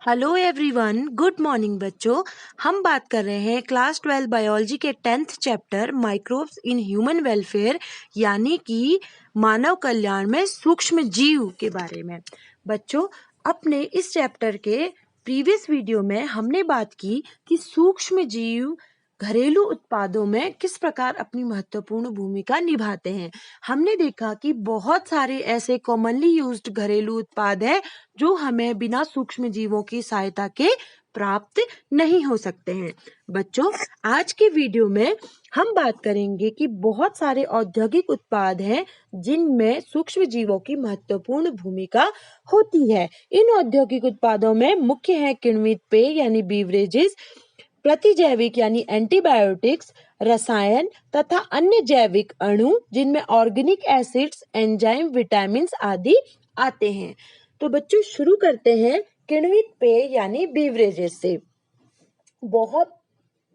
Hello everyone, good morning बच्चों। हम बात कर रहे हैं क्लास 12 बायोलॉजी के 10th chapter microbes in human welfare यानी कि मानव कल्याण में सूक्ष्म जीव के बारे में। बच्चों, अपने इस चैप्टर के प्रीवियस वीडियो में हमने बात की कि सूक्ष्म जीव घरेलू उत्पादों में किस प्रकार अपनी महत्वपूर्ण भूमिका निभाते हैं। हमने देखा कि बहुत सारे ऐसे कॉमनली यूज्ड घरेलू उत्पाद हैं जो हमें बिना सूक्ष्म जीवों की सहायता के प्राप्त नहीं हो सकते हैं। बच्चों, आज के वीडियो में हम बात करेंगे कि बहुत सारे औद्योगिक उत्पाद हैं जिनमें सूक्ष्म जीवों की महत्वपूर्ण भूमिका होती है। इन औद्योगिक उत्पादों में मुख्य है किण्वित पेय यानी बीवरेजेस, प्रतिजैविक यानी एंटीबायोटिक्स, रसायन तथा अन्य जैविक अणु जिनमें ऑर्गेनिक एसिड्स, एंजाइम, विटामिन्स आदि आते हैं। तो बच्चों, शुरू करते हैं किण्वित पेय यानी बीवरेजेस से। बहुत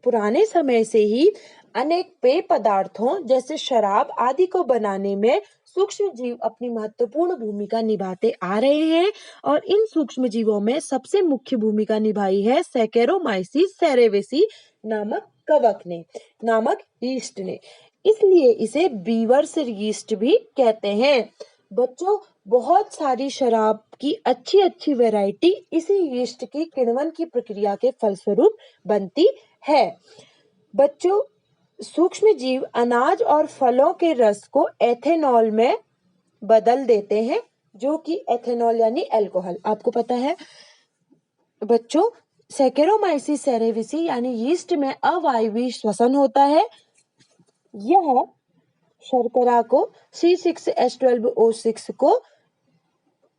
पुराने समय से ही अनेक पेय पदार्थों जैसे शराब आदि को बनाने में सूक्ष्म जीव अपनी महत्वपूर्ण भूमिका निभाते आ रहे हैं और इन सूक्ष्म जीवों में सबसे मुख्य भूमिका निभाई है सैकेरोमाइसिस सेरेवेसी नामक यीस्ट ने। इसलिए इसे बीवर्स यीस्ट भी कहते हैं। बच्चों, बहुत सारी शराब की अच्छी अच्छी वैरायटी इसी यीस्ट की किण्वन की प्रक्रिया के फलस्वरूप बनती है। बच्चों, सूक्ष्म जीव अनाज और फलों के रस को एथेनॉल में बदल देते हैं, जो कि एथेनॉल यानी अल्कोहल, आपको पता है। बच्चों, सैकेरोमाइसिस सेरेविसी यानी यीस्ट में अवायवीय श्वसन होता है। यह शर्करा को C6H12O6 को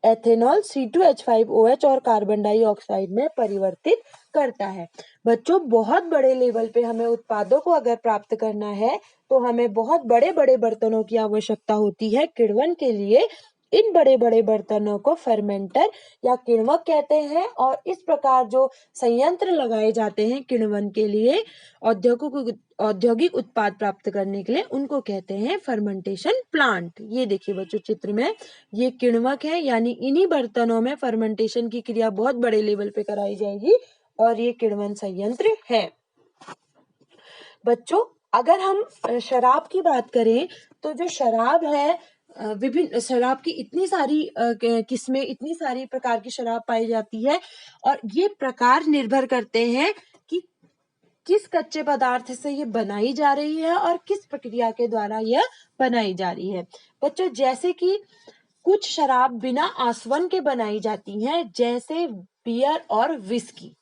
एथेनॉल C2H5OH और कार्बन डाइऑक्साइड में परिवर्तित करता है। बच्चों, बहुत बड़े लेवल पे हमें उत्पादों को अगर प्राप्त करना है तो हमें बहुत बड़े बड़े बर्तनों की आवश्यकता होती है किण्वन के लिए। इन बड़े बड़े बर्तनों को फर्मेंटर या किण्वक कहते हैं और इस प्रकार जो संयंत्र लगाए जाते हैं किण्वन के लिए औद्योगिक उत्पाद प्राप्त करने के लिए, उनको कहते हैं फर्मेंटेशन प्लांट। ये देखिए बच्चों, चित्र में ये किण्वक है, यानी इन्हीं बर्तनों में फर्मेंटेशन की क्रिया बहुत बड़े लेवल पे कराई जाएगी और ये किण्वन संयंत्र है। बच्चों, अगर हम शराब की बात करें तो जो शराब है, विभिन्न शराब की इतनी सारी किस्में, इतनी सारी प्रकार की शराब पाई जाती है और ये प्रकार निर्भर करते हैं कि किस कच्चे पदार्थ से ये बनाई जा रही है और किस प्रक्रिया के द्वारा यह बनाई जा रही है। बच्चों, जैसे कि कुछ शराब बिना आसवन के बनाई जाती हैं, जैसे बियर और विस्की,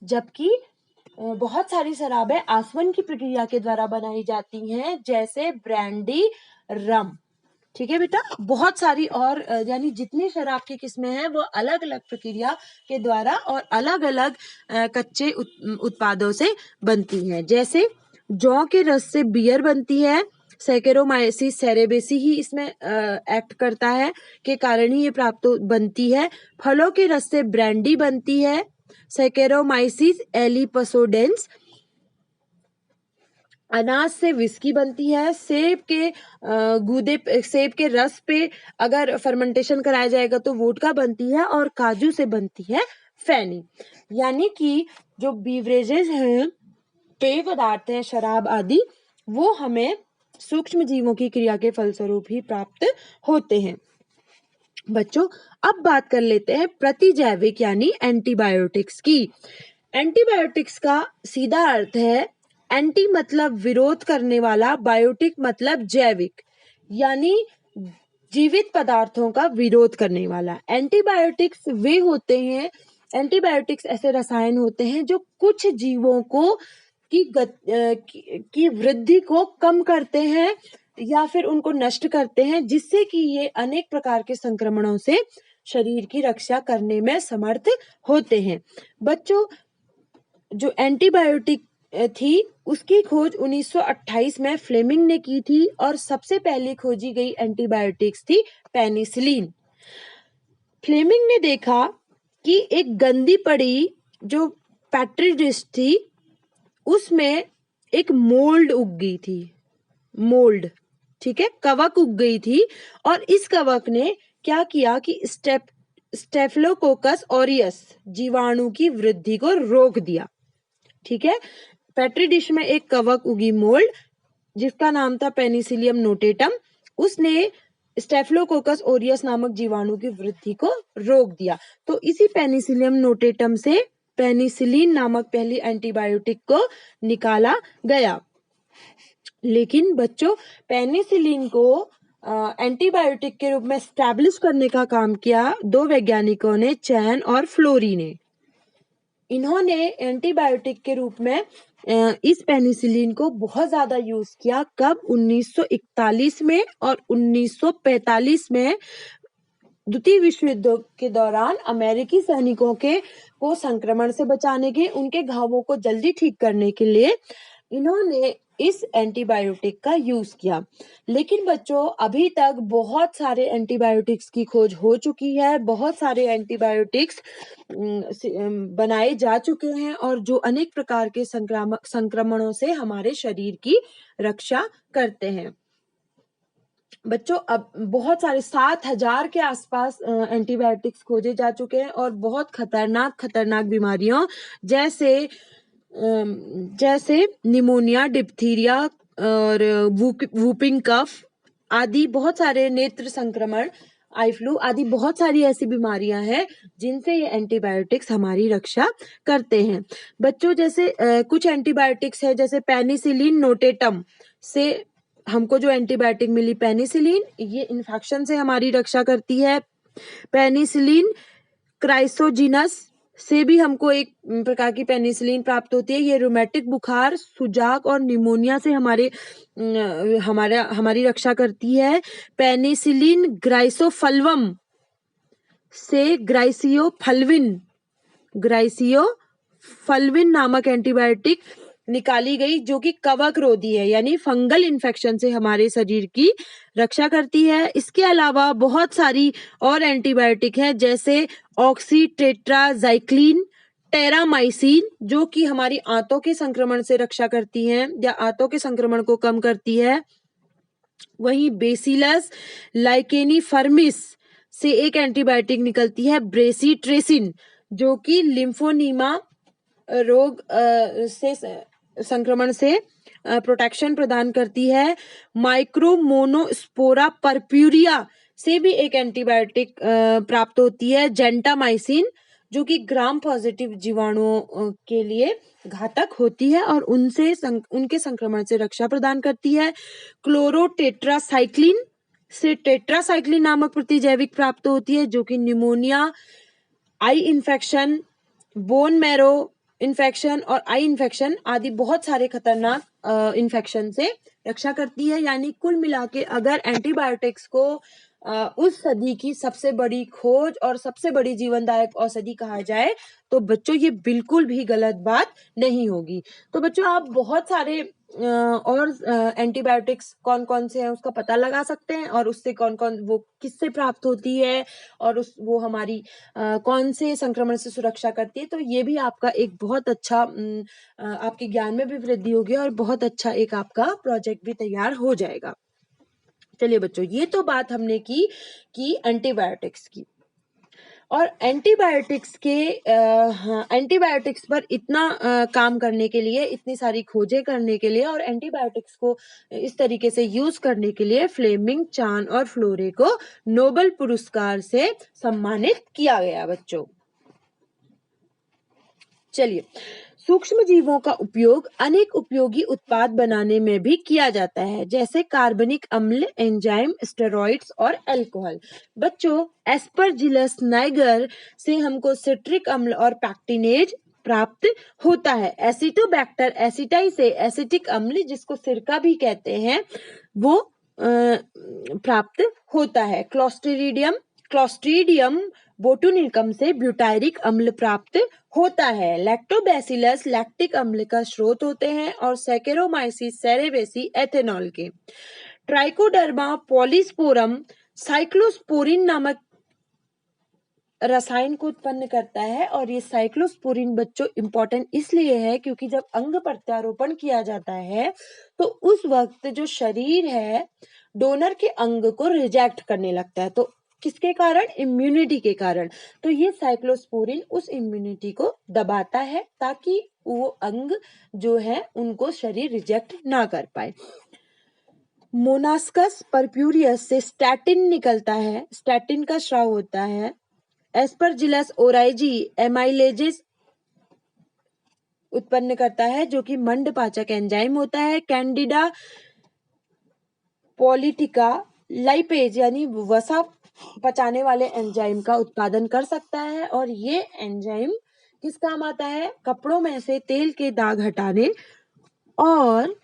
जबकि बहुत सारी शराबें आसवन की प्रक्रिया के द्वारा बनाई जाती हैं, जैसे ब्रांडी, रम। ठीक है बेटा, बहुत सारी और यानी जितनी शराब की किस्में हैं वो अलग अलग प्रक्रिया के द्वारा और अलग अलग कच्चे उत्पादों से बनती हैं। जैसे जौ के रस से बियर बनती है, सैकेरोमाइसिस सेरेबेसी ही इसमें एक्ट करता है के कारण ही ये प्राप्त बनती है। फलों के रस से ब्रांडी बनती है, सैकेरोमाइसिस एलिपसोडेंस। अनाज से विस्की बनती है। सेब के रस पे अगर फर्मेंटेशन कराया जाएगा तो वोडका बनती है और काजू से बनती है फैनी। यानी कि जो बीवरेजेस हैं, पेय पदार्थ हैं, शराब आदि, वो हमें सूक्ष्म जीवों की क्रिया के फलस्वरूप ही प्राप्त होते हैं। बच्चों, अब बात कर लेते हैं प्रतिजैविक यानी एंटीबायोटिक्स की। एंटीबायोटिक्स का सीधा अर्थ है, एंटी मतलब विरोध करने वाला, बायोटिक मतलब जैविक, यानी जीवित पदार्थों का विरोध करने वाला। एंटीबायोटिक्स वे होते हैं, एंटीबायोटिक्स ऐसे रसायन होते हैं जो कुछ जीवों को की वृद्धि को कम करते हैं या फिर उनको नष्ट करते हैं, जिससे कि ये अनेक प्रकार के संक्रमणों से शरीर की रक्षा करने में समर्थ होते हैं। बच्चों, जो एंटीबायोटिक थी उसकी खोज 1928 में फ्लेमिंग ने की थी और सबसे पहले खोजी गई एंटीबायोटिक्स थी पेनिसिलिन। फ्लेमिंग ने देखा कि एक गंदी पड़ी जो पेट्री डिश थी उसमें एक मोल्ड उग गई थी, मोल्ड, ठीक है, कवक उग गई थी और इस कवक ने क्या किया कि स्टेफिलोकोकस ऑरियस जीवाणु की वृद्धि को रोक दिया। ठीक है, पेट्री डिश में एक कवक उगी मोल्ड जिसका नाम था पेनिसिलियम नोटेटम, उसने स्टेफिलोकोकस ओरियस नामक जीवाणु की वृद्धि को रोक दिया। तो इसी पेनिसिलियम नोटेटम से पेनिसिलिन नामक पहली एंटीबायोटिक को निकाला गया। लेकिन बच्चों, पेनिसिलिन को एंटीबायोटिक के रूप में एस्टैब्लिश करने का काम किया दो वैज्ञानिकों ने, चैन और फ्लोरी ने। इन्होंने एंटीबायोटिक के रूप में इस पेनिसिलिन को बहुत ज्यादा यूज किया। कब? 1941 में और 1945 में द्वितीय विश्व युद्ध के दौरान अमेरिकी सैनिकों को संक्रमण से बचाने के, उनके घावों को जल्दी ठीक करने के लिए इन्होंने इस एंटीबायोटिक का यूज किया। लेकिन बच्चों, अभी तक बहुत सारे एंटीबायोटिक्स की खोज हो चुकी है, बहुत सारे एंटीबायोटिक्स बनाए जा चुके हैं और जो अनेक प्रकार के संक्रमणों से हमारे शरीर की रक्षा करते हैं। बच्चों, अब बहुत सारे 7,000 के आसपास एंटीबायोटिक्स खोजे जा चुके हैं और बहुत खतरनाक बीमारियों जैसे निमोनिया, डिप्थीरिया और वूपिंग कफ आदि, बहुत सारे नेत्र संक्रमण, आई फ्लू आदि बहुत सारी ऐसी बीमारियां हैं जिनसे ये एंटीबायोटिक्स हमारी रक्षा करते हैं। बच्चों, जैसे कुछ एंटीबायोटिक्स है, जैसे पेनिसिलिन नोटेटम से हमको जो एंटीबायोटिक मिली पेनिसिलिन, ये इन्फेक्शन से हमारी रक्षा करती है। पेनिसिलिन क्राइसोजिनस से भी हमको एक प्रकार की पेनिसिलिन प्राप्त होती है। ये रोमेटिक बुखार, सुजाक और निमोनिया से हमारी रक्षा करती है। पेनिसिलिन ग्राइसोफल्वम से ग्राइसियोफल्विन नामक एंटीबायोटिक निकाली गई जो कि कवक रोधी है, यानी फंगल इन्फेक्शन से हमारे शरीर की रक्षा करती है। इसके अलावा बहुत सारी और एंटीबायोटिक है, जैसे ऑक्सीटेट्राजाइक्लिन, टेरामाइसिन, जो कि हमारी आंतों के संक्रमण से रक्षा करती है या आंतों के संक्रमण को कम करती है। वहीं बेसिलस लाइकेनिफर्मिस से एक एंटीबायोटिक निकलती है ब्रेसिट्रेसिन, जो कि लिम्फोनीमा रोग से संक्रमण से प्रोटेक्शन प्रदान करती है। माइक्रोमोनोस्पोरा परप्यूरिया से भी एक एंटीबायोटिक प्राप्त होती है, जेंटामाइसिन, जो कि ग्राम पॉजिटिव जीवाणुओं के लिए घातक होती है और उनके संक्रमण से रक्षा प्रदान करती है। क्लोरोटेट्रासाइक्लिन से टेट्रासाइक्लिन नामक प्रतिजैविक प्राप्त होती है, जो कि pneumonia, eye infection, bone marrow infection और आई इन्फेक्शन आदि बहुत सारे खतरनाक इन्फेक्शन से रक्षा करती है। यानी कुल मिला के अगर एंटीबायोटिक्स को उस सदी की सबसे बड़ी खोज और सबसे बड़ी जीवनदायक औषधि कहा जाए तो बच्चों ये बिल्कुल भी गलत बात नहीं होगी। तो बच्चों, आप बहुत सारे और एंटीबायोटिक्स कौन कौन से हैं उसका पता लगा सकते हैं और उससे कौन कौन वो किससे प्राप्त होती है और वो हमारी कौन से संक्रमण से सुरक्षा करती है। तो ये भी आपका एक बहुत अच्छा आपके ज्ञान में भी वृद्धि होगी और बहुत अच्छा एक आपका प्रोजेक्ट भी तैयार हो जाएगा। चलिए बच्चों, ये तो बात हमने की एंटीबायोटिक्स की। और एंटीबायोटिक्स पर इतना काम करने के लिए, इतनी सारी खोजें करने के लिए और एंटीबायोटिक्स को इस तरीके से यूज करने के लिए फ्लेमिंग, चान और फ्लोरे को नोबेल पुरस्कार से सम्मानित किया गया। बच्चों, चलिए, सूक्ष्म जीवों का उपयोग अनेक उपयोगी उत्पाद बनाने में भी किया जाता है, जैसे कार्बनिक अम्ल, एंजाइम, स्टेरॉइड्स और अल्कोहल। बच्चों, एस्परजिलस नाइगर से हमको सिट्रिक अम्ल और पैक्टिनेज प्राप्त होता है। एसिटोबैक्टर एसिटाई से एसिटिक अम्ल, जिसको सिरका भी कहते हैं, वो प्राप्त होता है। क्लोस्ट्रीडियम बोटुलिनम से ब्यूटायरिक अम्ल प्राप्त होता है। लैक्टोबैसिलस लैक्टिक अम्ल का स्रोत होते हैं और सैकेरोमाइसिस सेरेवेसी एथेनॉल के। ट्राइकोडर्मा पॉलीस्पोरम साइक्लोस्पोरिन नामक रसायन को उत्पन्न करता है और ये साइक्लोस्पोरिन बच्चों इंपॉर्टेंट इसलिए है क्योंकि जब अंग प्रत्यारोपण किया जाता है तो उस वक्त जो शरीर है डोनर के अंग को रिजेक्ट करने लगता है, तो किसके कारण? इम्यूनिटी के कारण। तो ये साइक्लोस्पोरिन उस इम्यूनिटी को दबाता है ताकि वो अंग जो है उनको शरीर रिजेक्ट ना कर पाए। मोनास्कस परप्यूरियस से स्टैटिन निकलता है, स्टैटिन का स्राव होता है। एस्परजिलस ओराइजी एमाइलेजेस उत्पन्न करता है जो कि मंडपाचक एंजाइम होता है। कैंडिडा पॉलिटिका लाइपेज यानी वसा पचाने वाले एंजाइम का उत्पादन कर सकता है और ये एंजाइम किस काम आता है? कपड़ों में से तेल के दाग हटाने और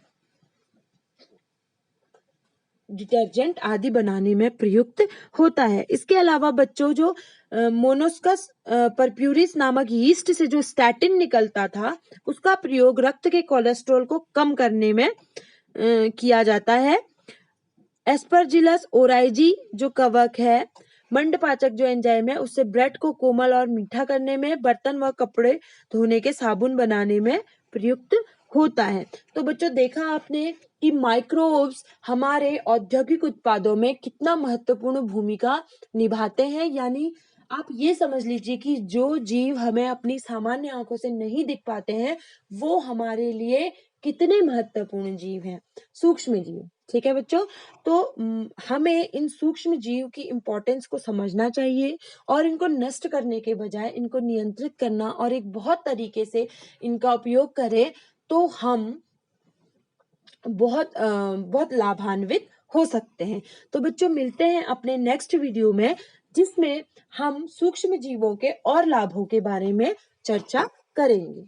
डिटर्जेंट आदि बनाने में प्रयुक्त होता है। इसके अलावा बच्चों जो मोनोस्कस परप्यूरिस नामक यीस्ट से जो स्टैटिन निकलता था उसका प्रयोग रक्त के कोलेस्ट्रॉल को कम करने में किया जाता है। एस्परजिलस ओराइजी जो कवक है, मंडपाचक जो एंजाइम है उससे ब्रेड को कोमल और मीठा करने में, बर्तन व कपड़े धोने के साबुन बनाने में प्रयुक्त होता है। तो बच्चों देखा आपने कि माइक्रोब्स हमारे औद्योगिक उत्पादों में कितना महत्वपूर्ण भूमिका निभाते हैं। यानी आप ये समझ लीजिए कि जो जीव हमें अपनी सामान्य आंखों से नहीं दिख पाते हैं वो हमारे लिए कितने महत्वपूर्ण जीव हैं, सूक्ष्म जीव। ठीक है बच्चों, तो हमें इन सूक्ष्म जीव की इम्पोर्टेंस को समझना चाहिए और इनको नष्ट करने के बजाय इनको नियंत्रित करना और एक बहुत तरीके से इनका उपयोग करें तो हम बहुत लाभान्वित हो सकते हैं। तो बच्चों मिलते हैं अपने नेक्स्ट वीडियो में जिसमें हम सूक्ष्म जीवों के और लाभों के बारे में चर्चा करेंगे।